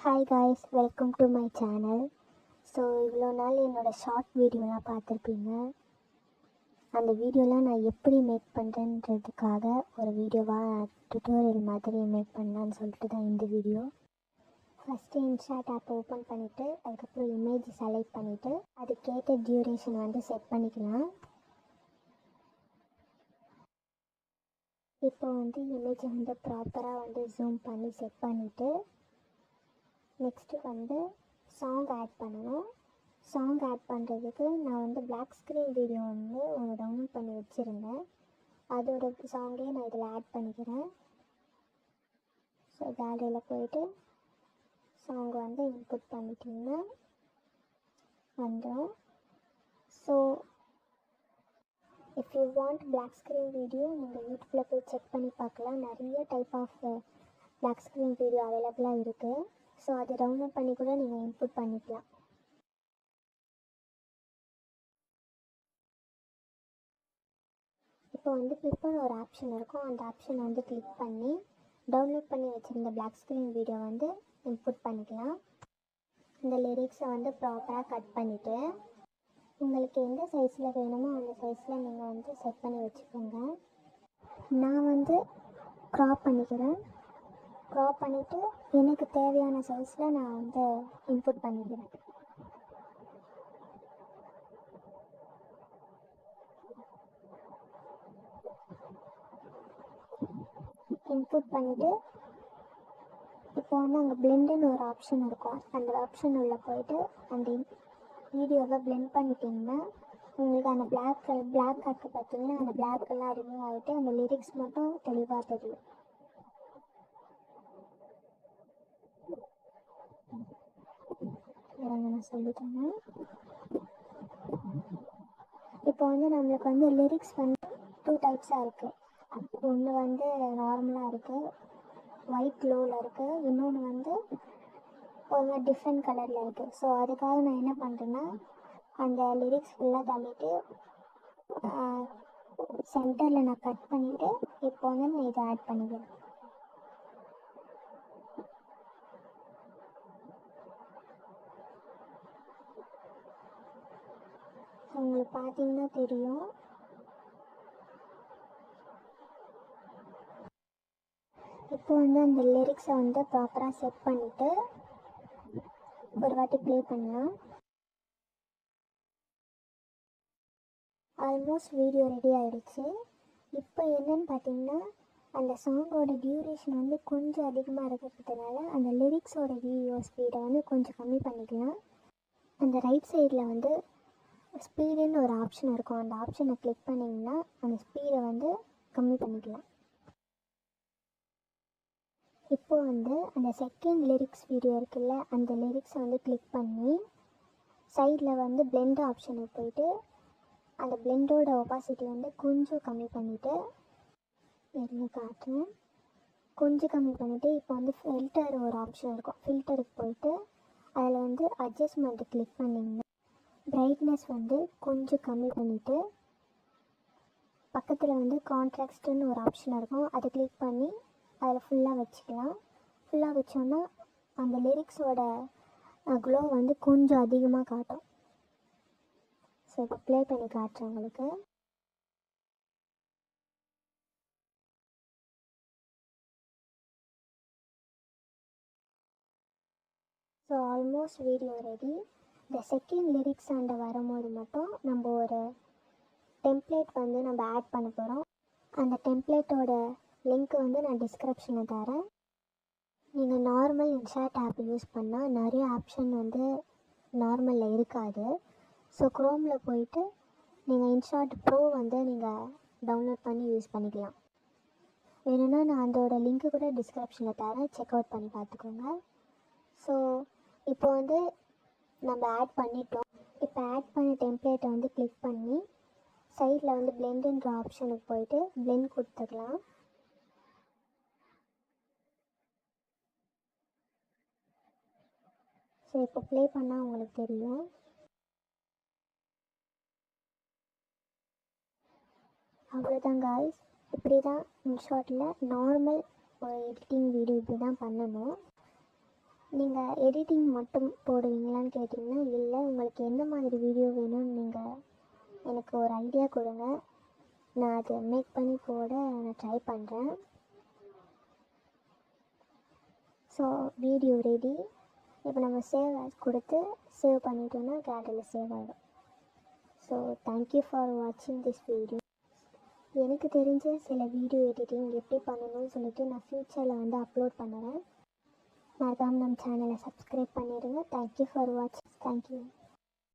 Hi guys, welcome to my channel. So இவ்வளோ நாள் என்னோடய ஷார்ட் வீடியோலாம் பார்த்துருப்பீங்க. அந்த வீடியோலாம் நான் எப்படி மேக் பண்ணுறேன்றதுக்காக ஒரு வீடியோவாக டுட்டோரியல் மாதிரி மேக் பண்ணலான்னு சொல்லிட்டு தான் இந்த வீடியோ. ஃபஸ்ட்டு இன்ஸ்டாட் ஆப் ஓப்பன் பண்ணிவிட்டு அதுக்கப்புறம் இமேஜ் செலக்ட் பண்ணிவிட்டு அதுக்கேற்ற டியூரேஷன் வந்து செட் பண்ணிக்கலாம். இப்போ வந்து இமேஜை வந்து ப்ராப்பராக வந்து ஜூம் பண்ணி செட் பண்ணிவிட்டு நெக்ஸ்ட்டு வந்து சாங் ஆட் பண்ணணும். சாங் ஆட் பண்ணுறதுக்கு நான் வந்து பிளாக் ஸ்க்ரீன் வீடியோ வந்து ஒன்று டவுன்லோட் பண்ணி வச்சுருந்தேன். அதோட சாங்கே நான் இதில் ஆட் பண்ணிக்கிறேன். ஸோ கேலரியில் போயிட்டு சாங் வந்து இன்புட் பண்ணிட்டிங்கன்னா வந்துடும். So if you want black screen video நீங்கள் யூடியூப்பில் போய் செக் பண்ணி பார்க்கலாம். நிறைய type of black screen video அவைலபிளாக இருக்குது. ஸோ அதை டவுன்லோட் பண்ணி கூட நீங்கள் இன்புட் பண்ணிக்கலாம். இப்போ வந்து கிளிப்னு ஒரு ஆப்ஷன் இருக்கும். அந்த ஆப்ஷனை வந்து கிளிக் பண்ணி டவுன்லோட் பண்ணி வச்சுருந்த பிளாக் ஸ்க்ரீன் வீடியோ வந்து இன்புட் பண்ணிக்கலாம். இந்த லிரிக்ஸை வந்து ப்ராப்பராக கட் பண்ணிவிட்டு உங்களுக்கு எந்த சைஸில் வேணுமோ அந்த சைஸில் நீங்கள் வந்து செட் பண்ணி வச்சுக்கோங்க. நான் வந்து க்ராப் பண்ணிக்கிறேன். க்ராப் பண்ணிவிட்டு எனக்கு தேவையான சைஸில் நான் வந்து இன்புட் பண்ணிக்கிறேன். இன்புட் பண்ணிவிட்டு இப்போ வந்து அங்கே பிளெண்டுன்னு ஒரு ஆப்ஷன் இருக்கும். அந்த ஆப்ஷன் உள்ள போயிட்டு அந்த வீடியோவை பிளெண்ட் பண்ணிட்டிங்கன்னா உங்களுக்கு அந்த பிளாக் ஆக்கு பார்த்தீங்கன்னா அந்த பிளாக்கெல்லாம் ரிமூவ் ஆகிட்டு அந்த லிரிக்ஸ் மட்டும் தெளிவாக தெரியும். நான் சொல்லிட்டேங்க. இப்போ வந்து நம்மளுக்கு வந்து லிரிக்ஸ் வந்து 2 டைப்ஸாக இருக்குது. ஒன்று வந்து நார்மலாக இருக்குது, ஒயிட் க்ளோவில் இருக்குது. இன்னொன்று வந்து ஒரு டிஃப்ரெண்ட் கலரில் இருக்குது. ஸோ அதுக்காக நான் என்ன பண்ணுறேன்னா அந்த லிரிக்ஸ் ஃபுல்லாக தள்ளிட்டு சென்டரில் நான் கட் பண்ணிவிட்டு இப்போ வந்து நான் இதை ஆட் பண்ணிக்கிறேன். உங்களுக்கு பார்த்தீங்கன்னா தெரியும். இப்போ வந்து அந்த லிரிக்ஸை வந்து ப்ராப்பராக செட் பண்ணிவிட்டு ஒரு வாட்டி ப்ளே பண்ணலாம். ஆல்மோஸ்ட் வீடியோ ரெடி ஆகிடுச்சு. இப்போ என்னன்னு பார்த்தீங்கன்னா அந்த சாங்கோட டியூரேஷன் வந்து கொஞ்சம் அதிகமாக இருக்கிறதுனால அந்த லிரிக்ஸோட வீடியோ ஸ்பீடை வந்து கொஞ்சம் கம்மி பண்ணிக்கலாம். அந்த ரைட் சைடில் வந்து ஸ்பீடுன்னு ஒரு ஆப்ஷன் இருக்கும். அந்த ஆப்ஷனை கிளிக் பண்ணிங்கன்னா அந்த ஸ்பீடை வந்து கம்மி பண்ணிக்கலாம். இப்போ வந்து அந்த செகண்ட் லிரிக்ஸ் வீடியோ இருக்குல்ல, அந்த லிரிக்ஸை வந்து கிளிக் பண்ணி சைடில் வந்து பிளெண்ட் ஆப்ஷனுக்கு போயிட்டு அந்த பிளெண்டோட ஒபாசிட்டி வந்து கொஞ்சம் கம்மி பண்ணிவிட்டு காட்டுறேன். கொஞ்சம் கம்மி பண்ணிவிட்டு இப்போ வந்து ஃபில்டர் ஒரு ஆப்ஷன் இருக்கும். ஃபில்டருக்கு போயிட்டு அதில் வந்து அட்ஜஸ்ட்மெண்ட்டு கிளிக் பண்ணிங்கன்னா பிரைட்னஸ் வந்து கொஞ்சம் கம்மி பண்ணிவிட்டு பக்கத்தில் வந்து கான்ட்ராஸ்ட்டுன்னு ஒரு ஆப்ஷன் இருக்கும். அதை கிளிக் பண்ணி அதில் ஃபுல்லாக வச்சுக்கலாம். ஃபுல்லாக வச்சோன்னா அந்த லிரிக்ஸோட க்ளோ வந்து கொஞ்சம் அதிகமாக காட்டும். ஸோ இப்போ ப்ளே பண்ணி காட்டுறேன் உங்களுக்கு. So almost video ready. இந்த செகண்ட் லிரிக்ஸ் அண்டை வரும்போது மட்டும் நம்ம ஒரு டெம்ப்ளேட் வந்து நம்ம ஆட் பண்ண போகிறோம். அந்த டெம்ப்ளேட்டோட லிங்க் வந்து நான் டிஸ்கிரிப்ஷனில் தரேன். நீங்கள் நார்மல் இன்ஸ்டாட் ஆப் யூஸ் பண்ணால் நிறைய ஆப்ஷன் வந்து நார்மலில் இருக்காது. ஸோ க்ரோமில் போயிட்டு நீங்கள் இன்ஸ்டாட் ப்ரோ வந்து நீங்கள் டவுன்லோட் பண்ணி யூஸ் பண்ணிக்கலாம். வேணும்னா நான் அதோட லிங்க்கு கூட டிஸ்கிரிப்ஷனில் தரேன், செக் அவுட் பண்ணி பார்த்துக்கோங்க. ஸோ இப்போ வந்து நம்ம ஆட் பண்ணிட்டோம். இப்போ ஆட் பண்ண டெம்ப்ளேட்டை வந்து கிளிக் பண்ணி சைடில் வந்து பிளெண்டுன்ற ஆப்ஷனுக்கு போயிட்டு பிளெண்ட் கொடுத்துக்கலாம். ஸோ இப்போ ப்ளே பண்ணால் உங்களுக்கு தெரியும். அவ்வளோதான் காய்ஸ். இப்படி தான் இன்ஷாட்டில் நார்மல் ஒரு எடிட்டிங் வீடியோ இப்படி தான் பண்ணணும். நீங்கள் எடிட்டிங் மட்டும் போடுவீங்களான்னு கேட்டிங்கன்னா இல்லை, உங்களுக்கு எந்த மாதிரி வீடியோ வேணும்னு நீங்கள் எனக்கு ஒரு ஐடியா கொடுங்க, நான் அதை மேக் பண்ணி போட நான் ட்ரை பண்ணுறேன். So video ready. இப்போ நம்ம சேவ் ஆஸ் கொடுத்து சேவ் பண்ணிட்டோன்னா கேலரியில் சேவ் ஆகிடும். ஸோ தேங்க்யூ ஃபார் வாட்சிங் திஸ் வீடியோ. எனக்கு தெரிஞ்ச சில வீடியோ எடிட்டிங் எப்படி பண்ணணும்னு சொல்லிட்டு நான் ஃப்யூச்சரில் வந்து அப்லோட் பண்ணுறேன். மறக்காமல் நம்ம சேனலை சப்ஸ்கிரைப் பண்ணிடுங்க. தேங்க்யூ ஃபார் வாட்சிங். தேங்க்யூ.